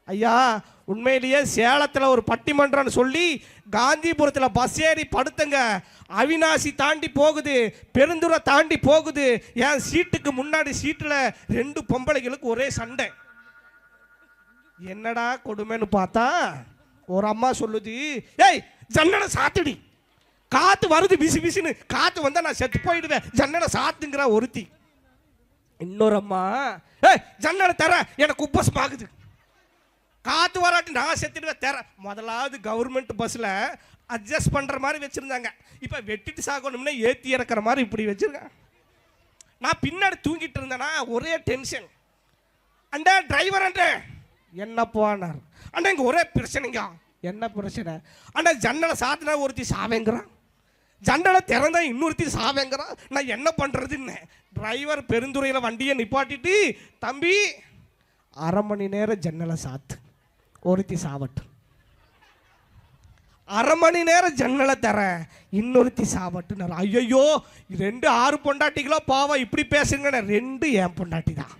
ஐயா உண்மையிலேயே சேலத்தில் ஒரு பட்டிமன்றம்னு சொல்லி காந்திபுரத்தில் பஸ் ஏறி படுத்துங்க. அவினாசி தாண்டி போகுது, பெருந்துறை தாண்டி போகுது. என் சீட்டுக்கு முன்னாடி சீட்டில் 2 பொம்பளைகளுக்கு ஒரே சண்டை. என்னடா கொடுமைன்னு பார்த்தா ஒரு அம்மா சொல்லுது, ஏய் ஜன்னலை சாத்துடி, காற்று வருது பிசி பிசின்னு, காற்று வந்தால் நான் செத்து போயிடுவேன், ஜன்னலை சாத்துங்கிற ஒருத்தி. இன்னொரு அம்மா, ஏய் ஜன்னலை தர எனக்கு உப்பஸ் ஆகுது, காற்று வராட்டி நான் செத்துடுவேன் தர. முதலாவது கவர்மெண்ட் பஸ்ஸில் அட்ஜஸ்ட் பண்ணுற மாதிரி வச்சுருந்தாங்க. இப்போ வெட்டிட்டு சாகணும்னா ஏற்றி இறக்குற மாதிரி இப்படி வச்சுருக்கேன். நான் பின்னாடி தூங்கிட்டு இருந்தேன்னா ஒரே டென்ஷன். அண்டா டிரைவர் அண்டே என்ன போனார் அண்ணா, இங்கே ஒரே பிரச்சனைங்க. என்ன பிரச்சனை அண்ணா? ஜன்னலை சாத்தினா ஒருத்தி சாவேங்கிறான், ஜன்னலை திறந்தா இன்னொருத்தி சாவேங்கிறான். நான் என்ன பண்ணுறதுன்னு டிரைவர் பெருந்துறையில் வண்டியை நிப்பாட்டிட்டு, தம்பி 1/2 மணி நேரம் ஜன்னலை சாத்து, ஒருத்தி சாவட்டும். 1/2 மணி நேரம் ஜன்னலை தர, இன்னொருத்தி சாவட்டுனார். ஐயோ 2 6 பொண்டாட்டிகளோ பாவம் இப்படி பேசுங்க, 2 என் பொண்டாட்டி தான்.